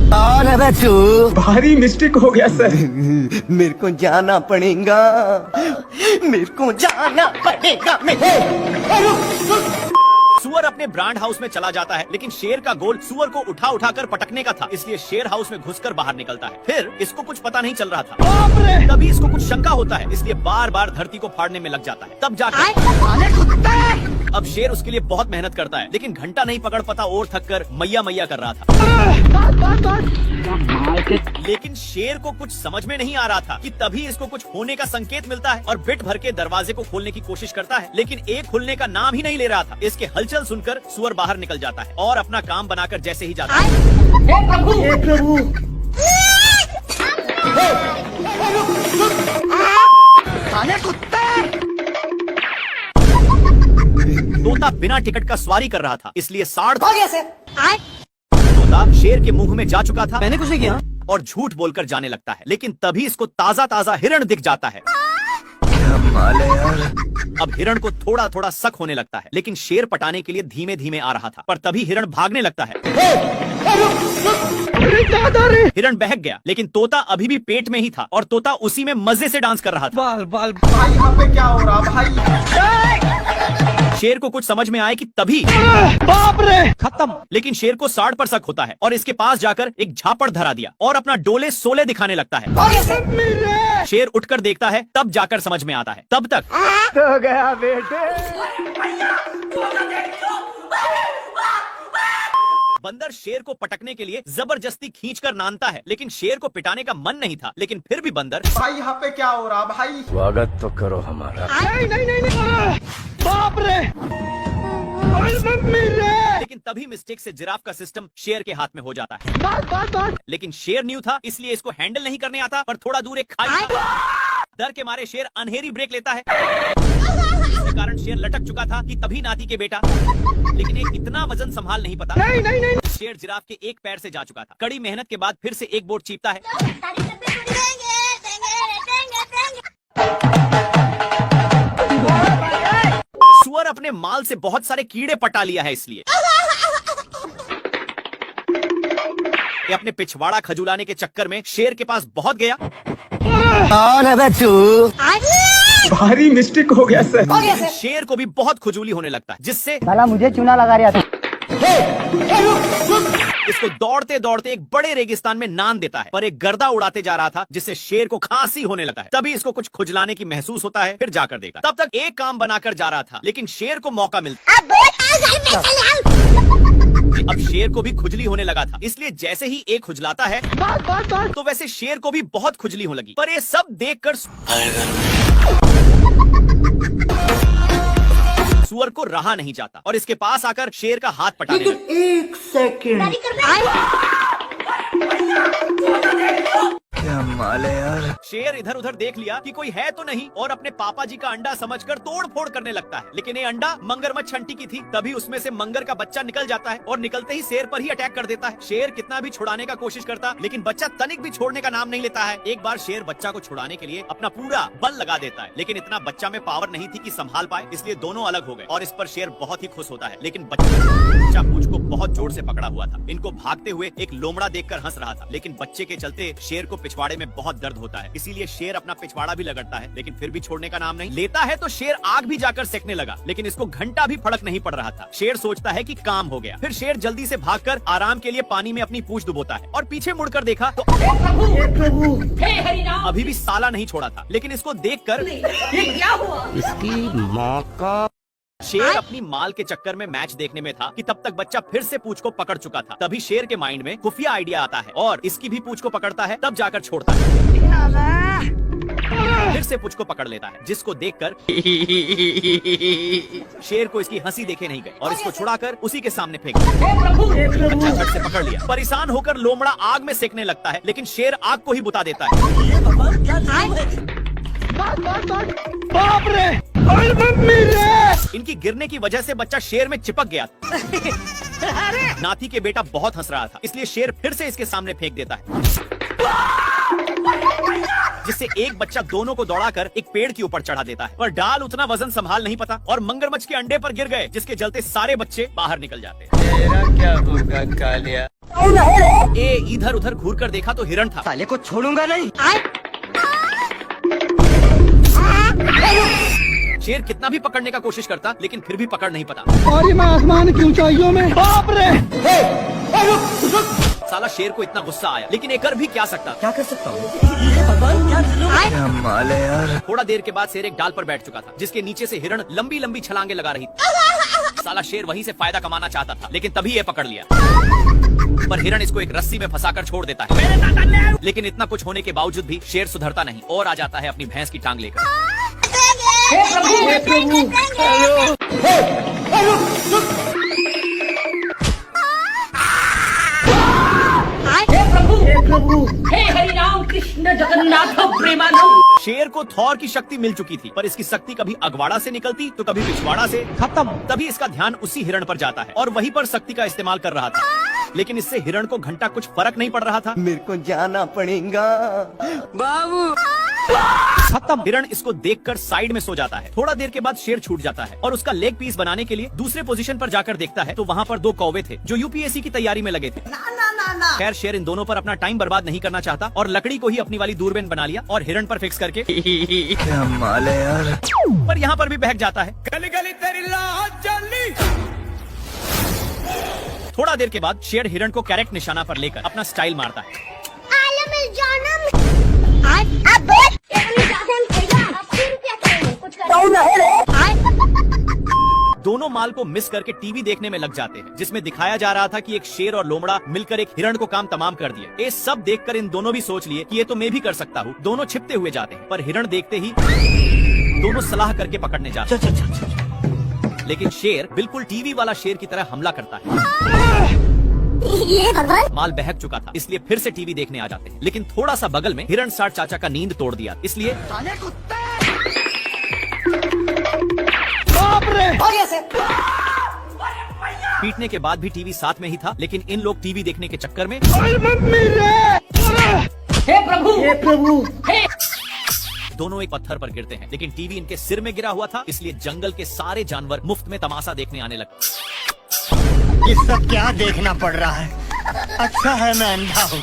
कौन है बे तू? भारी मिस्टेक हो गया सर। मेरे को जाना पड़ेगा, मेरे को जाना पड़ेगा। सुअर अपने ब्रांड हाउस में चला जाता है, लेकिन शेर का गोल सुअर को उठा उठाकर पटकने का था, इसलिए शेर हाउस में घुसकर बाहर निकलता है। फिर इसको कुछ पता नहीं चल रहा था, तभी इसको कुछ शंका होता है, इसलिए बार बार धरती को फाड़ने में लग जाता है। तब जाकर अब शेर उसके लिए बहुत मेहनत करता है, लेकिन घंटा नहीं पकड़ पाता और थक कर मैया मैया कर रहा था। लेकिन शेर को कुछ समझ में नहीं आ रहा था कि तभी इसको कुछ होने का संकेत मिलता है और बिट भर के दरवाजे को खोलने की कोशिश करता है, लेकिन एक खुलने का नाम ही नहीं ले रहा था। इसके हलचल सुनकर सुअर बाहर निकल जाता है और अपना काम बनाकर जैसे ही जाता है, हे प्रभु, तोता बिना टिकट का सवारी कर रहा था, इसलिए साढ़ हो गया सर। तोता शेर के मुंह में जा चुका था मैंने कुछ नहीं किया और झूठ बोलकर जाने लगता है, लेकिन तभी इसको ताजा ताजा हिरण दिख जाता है। अब हिरण को थोड़ा थोड़ा शक होने लगता है, लेकिन शेर पटाने के लिए धीमे धीमे आ रहा था, पर तभी हिरण भागने लगता है। हिरण बहक गया, लेकिन तोता अभी भी पेट में ही था और तोता उसी में मजे से डांस कर रहा था। बाल बाल भाई, यहाँ पे क्या हो रहा भाई? शेर को कुछ समझ में आए कि तभी बाप रे, खत्म। लेकिन शेर को साड़ पर शक होता है और इसके पास जाकर एक झापड़ धरा दिया और अपना डोले सोले दिखाने लगता है। शेर उठकर देखता है, तब जाकर समझ में आता है। तब तक तो गया बेटे। बंदर शेर को पटकने के लिए जबरदस्ती खींचकर नानता है, लेकिन शेर को पिटाने का मन नहीं था, लेकिन फिर भी बंदर भाई यहाँ पे क्या हो रहा भाई? स्वागत तो करो हमारा। नहीं। बाप रे, मम्मी रे। लेकिन तभी मिस्टेक से जिराफ का सिस्टम शेर के हाथ में हो जाता है। लेकिन शेर न्यू था, इसलिए इसको हैंडल नहीं करने आता, पर थोड़ा दूर एक खाई था। डर के मारे शेर अनहेरी ब्रेक लेता है, इसके कारण शेर लटक चुका था कि तभी नाती के बेटा, लेकिन एक इतना वजन संभाल नहीं पाता। नहीं। शेर जिराफ के एक पैर से जा चुका था। कड़ी मेहनत के बाद फिर से एक बोर्ड चीपता है। सुअर अपने माल से बहुत सारे कीड़े पटा लिया है, इसलिए ये अपने पिछवाड़ा खजुलाने के चक्कर में शेर के पास बहुत गया। कौन है बे तू? भारी मिस्टेक हो गया सर। शेर को भी बहुत खुजूली होने लगता है, जिससे साला मुझे चूना लगा रहा था। इसको दौड़ते दौड़ते एक बड़े रेगिस्तान में नान देता है, पर एक गर्दा उड़ाते जा रहा था, जिससे शेर को खांसी होने लगा है। तभी इसको कुछ खुजलाने की महसूस होता है, फिर जाकर देखा। तब तक एक काम बनाकर जा रहा था, लेकिन शेर को मौका मिलता। अब शेर को भी खुजली होने लगा था, इसलिए जैसे ही एक खुजलाता है तो वैसे शेर को भी बहुत खुजली होने लगी। पर ये सब देखकर सुअर को रहा नहीं जाता और इसके पास आकर शेर का हाथ पटाने लगा। एक सेकंड, क्या माल है यार। शेर इधर उधर देख लिया कि कोई है तो नहीं और अपने पापा जी का अंडा समझकर तोड़ फोड़ करने लगता है, लेकिन ये अंडा मगरमच्छ छंटी की थी। तभी उसमें से मंगर का बच्चा निकल जाता है और निकलते ही शेर पर ही अटैक कर देता है। शेर कितना भी छुड़ाने का कोशिश करता, लेकिन बच्चा तनिक भी छोड़ने का नाम नहीं लेता है। एक बार शेर बच्चा को छुड़ाने के लिए अपना पूरा बल लगा देता है, लेकिन इतना बच्चा में पावर नहीं थी कि संभाल पाए, इसलिए दोनों अलग हो गए और इस पर शेर बहुत ही खुश होता है। लेकिन बच्चा पूंछ को बहुत जोर से पकड़ा हुआ था। इनको भागते हुए एक लोमड़ा देखकर हंस रहा था, लेकिन बच्चे के चलते शेर को पिछवाड़े में बहुत दर्द होता है, इसीलिए शेर अपना पिछवाड़ा भी लगड़ता है, लेकिन फिर भी छोड़ने का नाम नहीं लेता है। तो शेर आग भी जाकर सेकने लगा, लेकिन इसको घंटा भी फर्क नहीं पड़ रहा था। शेर सोचता है कि काम हो गया। फिर शेर जल्दी से भागकर आराम के लिए पानी में अपनी पूंछ डुबोता है और पीछे मुड़कर देखा तो अभी भी साला नहीं छोड़ा था, लेकिन इसको देखकर इसकी माँ का। शेर अपनी माल के चक्कर में मैच देखने में था कि तब तक बच्चा फिर से पूंछ को पकड़ चुका था। तभी शेर के माइंड में खुफिया आइडिया आता है और इसकी भी पूंछ को पकड़ता है, तब जाकर छोड़ता है। फिर से पूंछ को पकड़ लेता है, जिसको देखकर शेर को इसकी हंसी देखे नहीं गई और इसको छुड़ाकर उसी के सामने फेंक दिया। बच्चा झट से पकड़ लिया। परेशान होकर लोमड़ा आग में सेकने लगता है, लेकिन शेर आग को ही बुता देता है। बाप रे, मम्मी रे। इनकी गिरने की वजह से बच्चा शेर में चिपक गया। नाती के बेटा बहुत हंस रहा था, इसलिए शेर फिर से इसके सामने फेंक देता है, जिससे एक बच्चा दोनों को दौड़ाकर एक पेड़ के ऊपर चढ़ा देता है, पर डाल उतना वजन संभाल नहीं पाता और मगरमच्छ के अंडे पर गिर गए, जिसके चलते सारे बच्चे बाहर निकल जाते हैं। तेरा क्या होगा कालिया? ए इधर उधर घूर कर देखा तो हिरण था। साले को छोड़ूंगा नहीं। शेर कितना भी पकड़ने का कोशिश करता लेकिन फिर भी पकड़ नहीं पाता। और मैं आसमान की ऊंचाइयों में, बाप रे। साला शेर को इतना गुस्सा आया, लेकिन एक कर भी क्या सकता। क्या कर सकता हूँ? क्या माल है यार। थोड़ा देर के बाद शेर एक डाल पर बैठ चुका था, जिसके नीचे से हिरण लंबी लंबी छलांगे लगा रही थी। साला शेर वहीं से फायदा कमाना चाहता था, लेकिन तभी ये पकड़ लिया। पर हिरण इसको एक रस्सी में फंसाकर छोड़ देता है। लेकिन इतना कुछ होने के बावजूद भी शेर सुधरता नहीं और आ जाता है अपनी भैंस की टांग लेकर। हे हरि राम कृष्ण जगन्नाथ प्रेमानंद। शेर को थॉर की शक्ति मिल चुकी थी, पर इसकी शक्ति कभी अगवाड़ा से निकलती तो कभी पिछवाड़ा से। खत्म। तभी इसका ध्यान उसी हिरण पर जाता है और वहीं पर शक्ति का इस्तेमाल कर रहा था, लेकिन इससे हिरण को घंटा कुछ फर्क नहीं पड़ रहा था। मेरे को जाना पड़ेगा बाबू। खत्म। हिरण इसको देखकर साइड में सो जाता है। थोड़ा देर के बाद शेर छूट जाता है और उसका लेग पीस बनाने के लिए दूसरे पोजीशन पर जाकर देखता है तो वहाँ पर दो कौवे थे जो यूपीएससी की तैयारी में लगे थे। खैर शेर इन दोनों पर अपना टाइम बर्बाद नहीं करना चाहता और लकड़ी को ही अपनी वाली दूरबीन बना लिया और हिरण पर फिक्स करके क्या माल है यार। पर यहाँ पर भी बहक जाता है। गली गली तेरी लाज जली। थोड़ा देर के बाद शेर हिरण को करेक्ट निशाना पर लेकर अपना स्टाइल मारता है। दोनों माल को मिस करके टीवी देखने में लग जाते हैं, जिसमें दिखाया जा रहा था कि एक शेर और लोमड़ा मिलकर एक हिरण को काम तमाम कर दिया। ये सब देखकर इन दोनों भी सोच लिए कि ये तो मैं भी कर सकता हूँ। दोनों छिपते हुए जाते हैं, पर हिरण देखते ही दोनों सलाह करके पकड़ने जाते हैं। लेकिन शेर बिल्कुल टीवी वाला शेर की तरह हमला करता है। माल बहक चुका था, इसलिए फिर से टीवी देखने आ जाते हैं, लेकिन थोड़ा सा बगल में हिरण साठ चाचा का नींद तोड़ दिया, इसलिए पीटने के बाद भी टीवी साथ में ही था, लेकिन इन लोग टीवी देखने के चक्कर में हे प्रभु, हे प्रभु, हे। दोनों एक पत्थर पर गिरते हैं, लेकिन टीवी इनके सिर में गिरा हुआ था, इसलिए जंगल के सारे जानवर मुफ्त में तमाशा देखने आने लगे। ये सब क्या देखना पड़ रहा है? अच्छा है मैं अंधा हूँ।